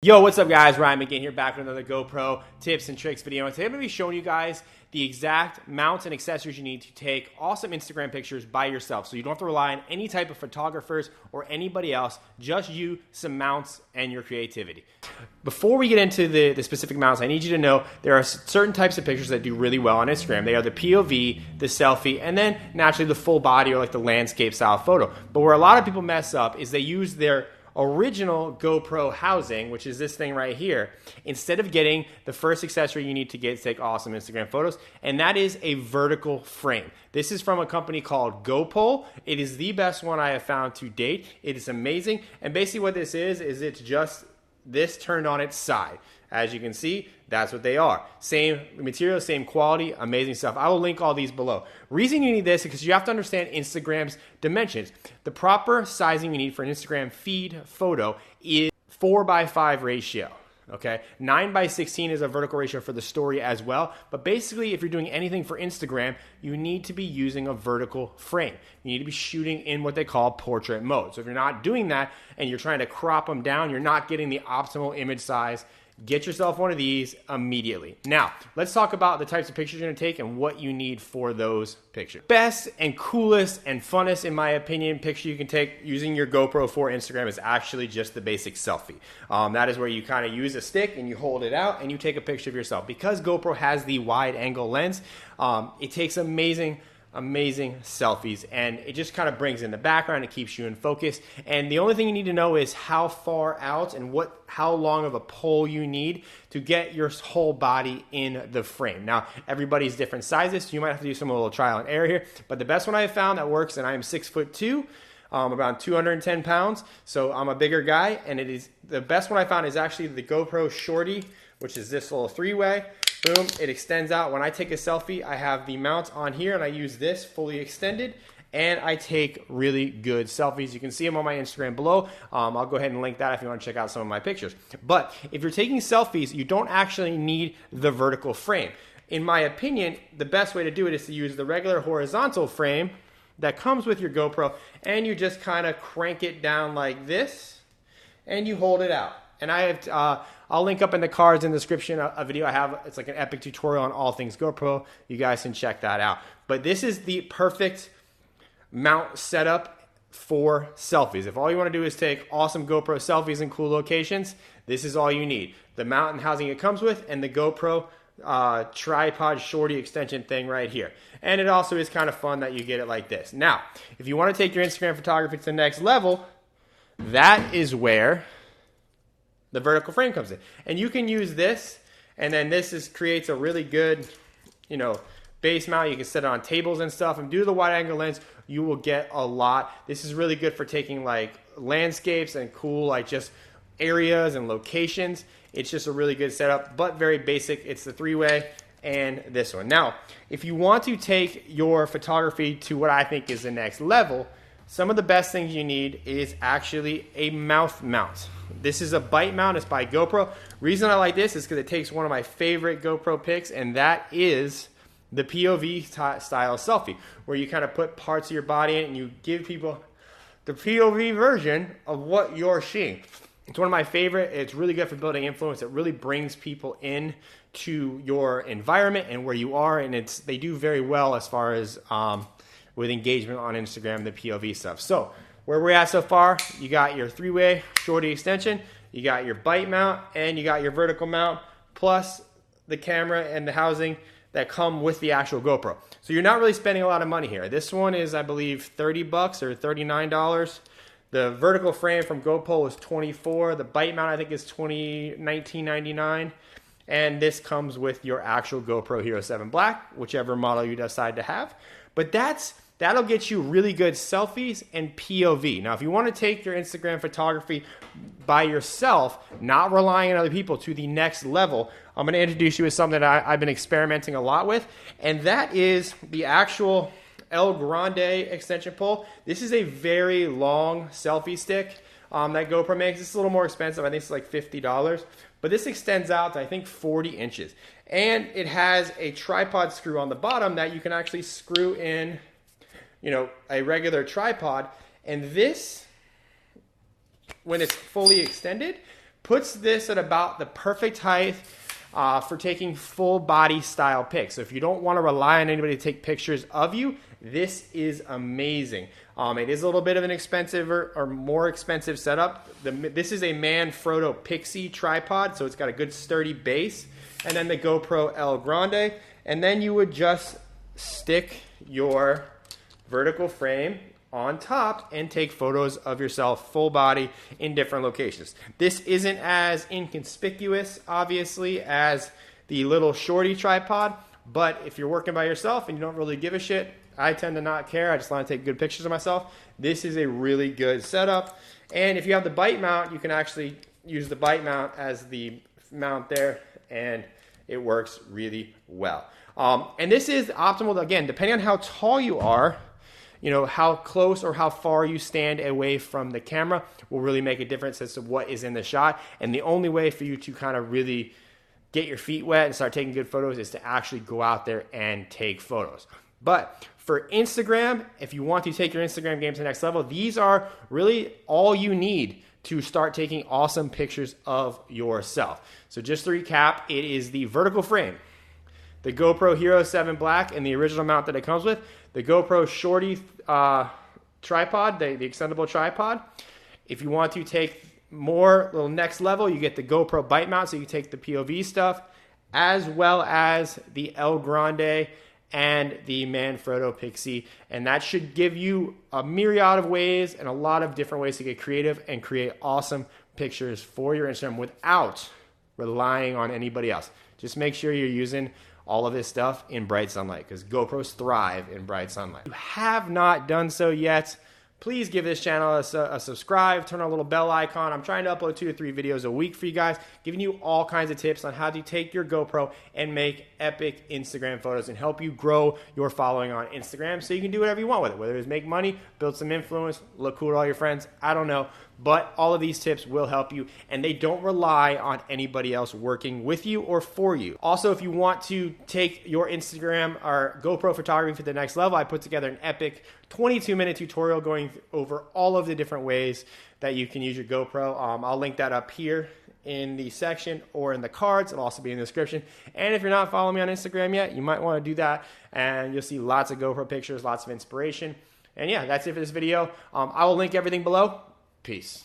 Yo, what's up guys? Ryan again here, back with another GoPro tips and tricks video. And today I'm going to be showing you guys the exact mounts and accessories you need to take awesome Instagram pictures by yourself. So you don't have to rely on any type of photographers or anybody else, just you, some mounts, and your creativity. Before we get into the specific mounts, I need you to know there are certain types of pictures that do really well on Instagram. They are the POV, the selfie, and then naturally the full body or like the landscape style photo. But where a lot of people mess up is they use their original GoPro housing, which is this thing right here, instead of getting the first accessory you need to get to take awesome Instagram photos, and that is a vertical frame. This is from a company called GoPro. It is the best one I have found to date. It is amazing, and basically what this is it's just this turned on its side. As you can see, that's what they are. Same material, same quality, amazing stuff. I will link all these below. Reason you need this is because you have to understand Instagram's dimensions. The proper sizing you need for an Instagram feed photo is 4:5 ratio. Okay, 9:16 is a vertical ratio for the story as well. But basically, if you're doing anything for Instagram, you need to be using a vertical frame. You need to be shooting in what they call portrait mode. So if you're not doing that and you're trying to crop them down, you're not getting the optimal image size. Get yourself one of these immediately. Now, let's talk about the types of pictures you're gonna take and what you need for those pictures. Best and coolest and funnest, in my opinion, picture you can take using your GoPro for Instagram is actually just the basic selfie. That is where you kind of use a stick and you hold it out and you take a picture of yourself. Because GoPro has the wide angle lens, it takes amazing selfies, and it just kind of brings in the background. It keeps you in focus, and the only thing you need to know is how far out and how long of a pole you need to get your whole body in the frame. Now, everybody's different sizes, so you might have to do some little trial and error here, but the best one I have found that works, and I am 6'2", around 210 pounds, so I'm a bigger guy, and it is the best one I found is actually the GoPro Shorty, which is this little three-way. Boom, it extends out. When I take a selfie, I have the mount on here and I use this fully extended, and I take really good selfies. You can see them on my Instagram below. I'll go ahead and link that if you want to check out some of my pictures. But if you're taking selfies, you don't actually need the vertical frame. In my opinion, the best way to do it is to use the regular horizontal frame that comes with your GoPro, and you just kind of crank it down like this, and you hold it out. And I have, I'll link up in the cards in the description a video I have. It's like an epic tutorial on all things GoPro. You guys can check that out. But this is the perfect mount setup for selfies. If all you want to do is take awesome GoPro selfies in cool locations, this is all you need. The mount and housing it comes with, and the GoPro tripod shorty extension thing right here. And it also is kind of fun that you get it like this. Now, if you want to take your Instagram photography to the next level, that is where the vertical frame comes in. And you can use this, and then this creates a really good, base mount. You can set it on tables and stuff, and due to the wide angle lens, you will get a lot. This is really good for taking like landscapes and cool like just areas and locations. It's just a really good setup, but very basic. It's the three-way and this one. Now, if you want to take your photography to what I think is the next level, some of the best things you need is actually a mouth mount. This is a bite mount. It's by GoPro. Reason I like this is because it takes one of my favorite GoPro pics, and that is the POV style selfie, where you kind of put parts of your body in and you give people the POV version of what you're seeing. It's one of my favorite. It's really good for building influence. It really brings people in to your environment and where you are, and they do very well as far as with engagement on Instagram, the POV stuff. So where we're at so far, you got your three-way shorty extension, you got your bite mount, and you got your vertical mount, plus the camera and the housing that come with the actual GoPro. So you're not really spending a lot of money here. This one is, I believe, 30 bucks or $39. The vertical frame from GoPro is 24. The bite mount, I think, is $19.99. And this comes with your actual GoPro Hero 7 Black, whichever model you decide to have. But that'll get you really good selfies and POV. Now, if you want to take your Instagram photography by yourself, not relying on other people, to the next level, I'm going to introduce you to something that I've been experimenting a lot with, and that is the actual El Grande extension pole. This is a very long selfie stick that GoPro makes. It's a little more expensive. I think it's like $50. But this extends out to, I think, 40 inches. And it has a tripod screw on the bottom that you can actually screw in, a regular tripod. And this, when it's fully extended, puts this at about the perfect height for taking full body style pics. So if you don't want to rely on anybody to take pictures of you, this is amazing. It is a little bit of an expensive or more expensive setup. This is a Manfrotto Pixie tripod, so it's got a good sturdy base. And then the GoPro El Grande. And then you would just stick your vertical frame on top and take photos of yourself full body in different locations. This isn't as inconspicuous, obviously, as the little shorty tripod, but if you're working by yourself and you don't really give a shit, I tend to not care. I just want to take good pictures of myself. This is a really good setup. And if you have the bite mount, you can actually use the bite mount as the mount there, and it works really well. And this is optimal, again, depending on how tall you are, you know, how close or how far you stand away from the camera will really make a difference as to what is in the shot. And the only way for you to kind of really get your feet wet and start taking good photos is to actually go out there and take photos. But for Instagram, if you want to take your Instagram game to the next level, these are really all you need to start taking awesome pictures of yourself. So just to recap, it is the vertical frame, the GoPro Hero 7 Black and the original mount that it comes with, the GoPro Shorty tripod, the extendable tripod. If you want to take more, little next level, you get the GoPro bite mount, so you can take the POV stuff, as well as the El Grande and the Manfrotto Pixie. And that should give you a myriad of ways and a lot of different ways to get creative and create awesome pictures for your Instagram without relying on anybody else. Just make sure you're using all of this stuff in bright sunlight, because GoPros thrive in bright sunlight. If you have not done so yet, please give this channel a subscribe, turn on a little bell icon. I'm trying to upload 2 to 3 videos a week for you guys, giving you all kinds of tips on how to take your GoPro and make epic Instagram photos and help you grow your following on Instagram so you can do whatever you want with it, whether it's make money, build some influence, look cool to all your friends, I don't know. But all of these tips will help you, and they don't rely on anybody else working with you or for you. Also, if you want to take your Instagram or GoPro photography to the next level, I put together an epic 22-minute tutorial going over all of the different ways that you can use your GoPro. I'll link that up here in the section or in the cards. It'll also be in the description. And if you're not following me on Instagram yet, you might want to do that, and you'll see lots of GoPro pictures, lots of inspiration. And yeah, that's it for this video. I will link everything below. Peace.